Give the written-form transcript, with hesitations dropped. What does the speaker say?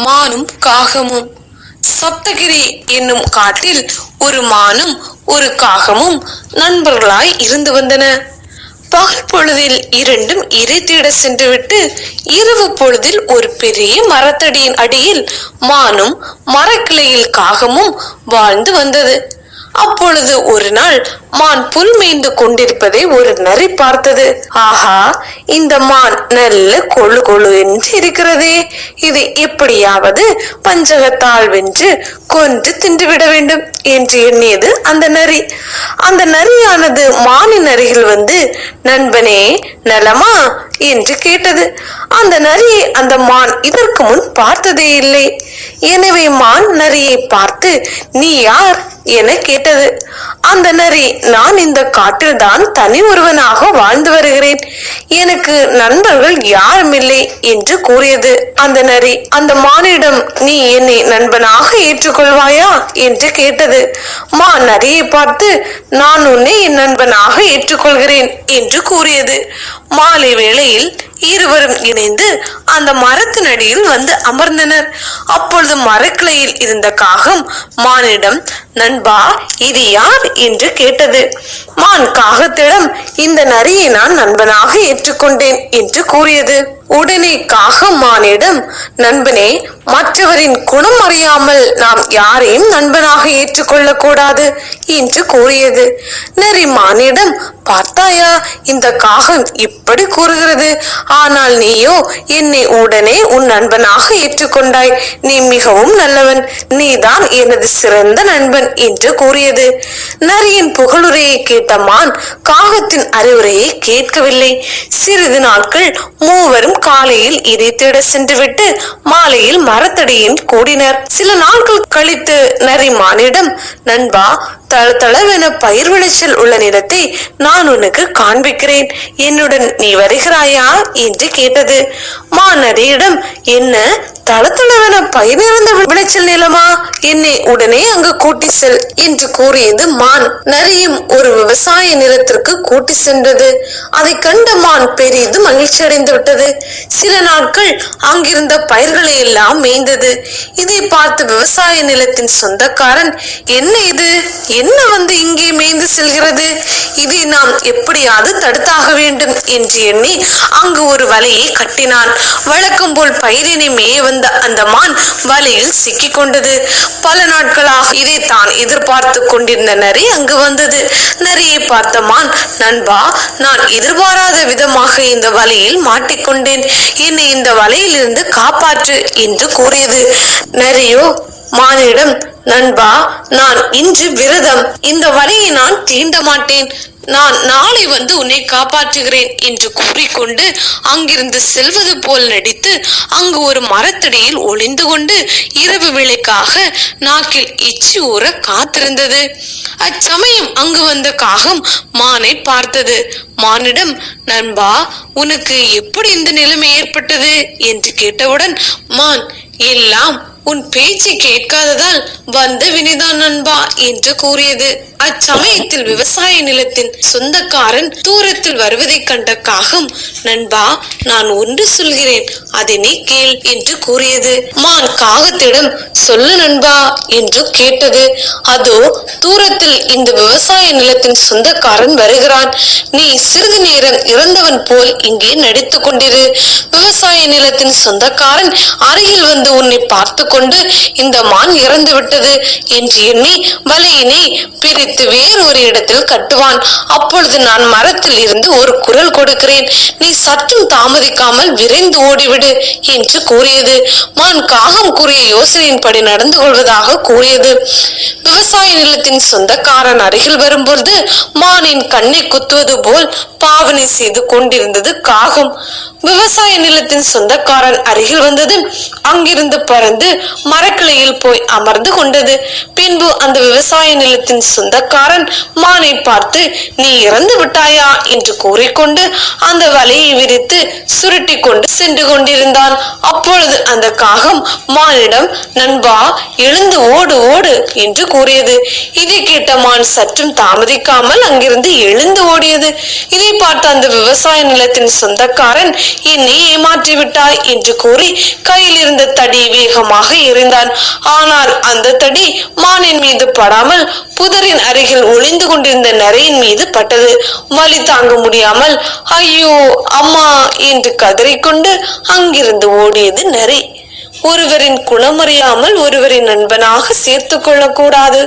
மானும் காகமும். சப்தகிரி என்னும் காட்டில் ஒரு மானும் ஒரு காகமும் நண்பர்களாய் இருந்து வந்தன. பகல் பொழுதில் இரண்டும் இறை தேட சென்றுவிட்டு இரவு பொழுதில் ஒரு பெரிய மரத்தடியின் அடியில் மானும் மரக்கிளையில் காகமும் வாழ்ந்து வந்தது. அப்பொழுது ஒரு நாள் மான் புல் மேய்ந்து கொண்டிருப்பதை ஒரு நரி பார்த்தது. ஆஹா, இந்த மான் நல்ல கொழு கொழு என்று இருக்கிறதே, இதை எப்படியாவது பஞ்சகத்தால் வென்று கொன்று தின்றுவிட வேண்டும் என்று எண்ணியது அந்த நரி. அந்த நரியானது மானின் அருகில் வந்து, நண்பனே நலமா என்று கேட்டது. அந்த நரியை அந்த மான் இதற்கு முன் பார்த்ததே இல்லை. எனவே மான் நரியை பார்த்து, நீ யார் என கேட்டது. அந்த நரி, நான் இந்த காட்டில் தான் தனி ஒருவனாக வாழ்ந்து வருகிறேன், எனக்கு நண்பர்கள் யாரும் இல்லை என்று கூறியது. அந்த நரி அந்த மானிடம், நீ என்னை நண்பனாக ஏற்றுக்கொள்வாயா என்று கேட்டது. மான் நரியை பார்த்து, நான் உன்னை என் நண்பனாக ஏற்றுக்கொள்கிறேன் என்று கூறியது. மாலை வேளையில் இருவரும் இணைந்து அந்த மரத்தின் அடியில் வந்து அமர்ந்தனர். அப்பொழுது மரக்கிளையில் இருந்த காகம் மானிடம், நண்பா இது யார் என்று கேட்டது. மான் காகத்திடம், இந்த நரியை நான் நண்பனாக ஏற்றுக்கொண்டேன் என்று கூறியது. உடனே காகம் மானிடம், நண்பனே, மற்றவரின் குணம் அறியாமல் நாம் யாரையும் நண்பனாக ஏற்றுக்கொள்ள கூடாது என்று கூறியது. நரி மானிடம், பார்த்தாயா, இந்த காகம் இப்படி கூறுகிறது, ஆனால் நீயோ என்னை உடனே உன் நண்பனாக ஏற்றுக்கொண்டாய், நீ மிகவும் நல்லவன், நீதான் எனது சிறந்த நண்பன் என்று கூறியது. நரியின் புகழுரையை கேட்ட மான் காகத்தின் அறிவுரையை கேட்கவில்லை. சிறிது நாட்கள் மூவரும் காலையில் இறை தேட சென்றுவிட்டு மாலையில் மரத்தடியில் கூடினர். சில நாட்கள் கழித்து நரி மானிடம், நண்பா, தளதளவென பயிர் விளைச்சல் உள்ள நிலத்தை நான் உனக்கு காண்பிக்கிறேன், என்னுடன் நீ வருகிறாயா என்று கேட்டது. மான் நரியிடம், என்ன தளதளவென பயிர் நிறைந்த விளைச்சல் நிலமா, என்னை உடனே அங்கு கூட்டி செல் என்று கூறியது மான். நரியும் ஒரு விவசாய நிலத்திற்கு கூட்டி சென்றது. அதை கண்ட மான் பெரிதும் மகிழ்ச்சி அடைந்து விட்டது. சில நாட்கள் அங்கிருந்த பயிர்களை எல்லாம் மேய்ந்தது. இதை பார்த்து விவசாய நிலத்தின் சொந்தக்காரன், என்ன இது, என்ன வந்து இங்கே மேய்ந்து செல்கிறது, இதை நாம் எப்படியாவது தடுத்தாக வேண்டும் என்று எண்ணி அங்கு ஒரு வலையை கட்டினான். வழக்கம் போல் பயிரினை மேய வந்த அந்த மான் வலையில் சிக்கி கொண்டது. பல நாட்களாக இதை தான் எதிர்பார்த்து கொண்டிருந்த நரி அங்கு வந்தது. நரியை பார்த்த மான், நண்பா, நான் எதிர்பாராத விதமாக இந்த வலையில் மாட்டிக்கொண்டேன், என்னை இந்த வலையில் இருந்து காப்பாற்று என்று கூறியது. நரியோ மானிடம், நண்பா, நான் இன்று விரதம், இந்த வலையை நான் தீண்ட மாட்டேன், நான் நாளை வந்து உன்னை காப்பாற்றுகிறேன் என்று கூறிக்கொண்டு அங்கிருந்து செல்வது போல் நடித்து அங்கு ஒரு மரத்தடியில் ஒளிந்து கொண்டு இரவு வேளைக்காக நாக்கில் எச்சி ஊற காத்திருந்தது. அச்சமயம் அங்கு வந்த காகம் மானை பார்த்தது. மானிடம், நண்பா, உனக்கு எப்படி இந்த நிலைமை ஏற்பட்டது என்று கேட்டவுடன் மான், எல்லாம் உன் பேச்சை கேட்காததால் வந்த வினைதான் நண்பா என்று கூறியது. அச்சமயத்தில் விவசாய நிலத்தின் சொந்தக்காரன் தூரத்தில் வருவதை கண்ட காகம், நண்பா, நான் ஒன்று சொல்கிறேன், அதை நீ கேள் என்று கூறியது. மான் காகத்திடம், சொல்லு நண்பா என்று கேட்டது. அதோ தூரத்தில் இந்த விவசாய நிலத்தின் சொந்தக்காரன் வருகிறான், நீ சிறிது நேரம் இறந்தவன் போல் இங்கே நடித்து கொண்டிரு, விவசாய நிலத்தின் சொந்தக்காரன் அருகில் வந்து உன்னை பார்த்து கொண்டு இந்த மான் இறந்து விட்டது என்று எண்ணி வலையினை பிரித்து வேறு ஒரு இடத்தில் கட்டுவான். அப்பொழுது நான் மரத்தில் இருந்து ஒரு குரல் கொடுக்கிறேன், நீ சற்றும் தாமதிக்காமல் விரைந்து ஓடிவிடு என்று கூறியது. மான் காகம் கூறிய யோசனையின்படி நடந்து கொள்வதாக கூறியது. விவசாய நிலத்தின் சொந்தக்காரன் அருகில் வரும்பொழுது மானின் கண்ணை குத்துவது போல் பாவனை செய்து கொண்டிருந்தது காகம். விவசாய நிலத்தின் சொந்தக்காரன் அருகில் வந்தது. அங்கிருந்து பறந்து மரக்கிளையில் போய் அமர்ந்து கொண்டது. பின்பு அந்த விவசாய நிலத்தின் சொந்தக்காரன் மானை பார்த்து, நீ இறந்து விட்டாயா என்று கூறிக்கொண்டு அந்த வலையை விரித்து சுருட்டி கொண்டு சென்று கொண்டிருந்தான். அப்பொழுது அந்த காகம் மானிடம், நண்பா, எழுந்து ஓடு ஓடு என்று கூறியது. இதை கேட்ட மான் சற்றும் தாமதிக்காமல் அங்கிருந்து எழுந்து ஓடியது. இதை பார்த்த அந்த விவசாய நிலத்தின் சொந்தக்காரன், என்னை ஏமாற்றி விட்டாய் என்று கூறி கையில் இருந்த தடி வேகமாக எறிந்தான். ஆனால் அந்த தடி மானின் மீது படாமல் புதரின் அருகில் ஒளிந்து கொண்டிருந்த நரியின் மீது பட்டது. வலி தாங்க முடியாமல் ஐயோ அம்மா என்று கதறிக்கொண்டு அங்கிருந்து ஓடியது நரி. ஒருவரின் குணமறியாமல் ஒருவரின் நண்பனாக சேர்த்து கொள்ளக்கூடாது.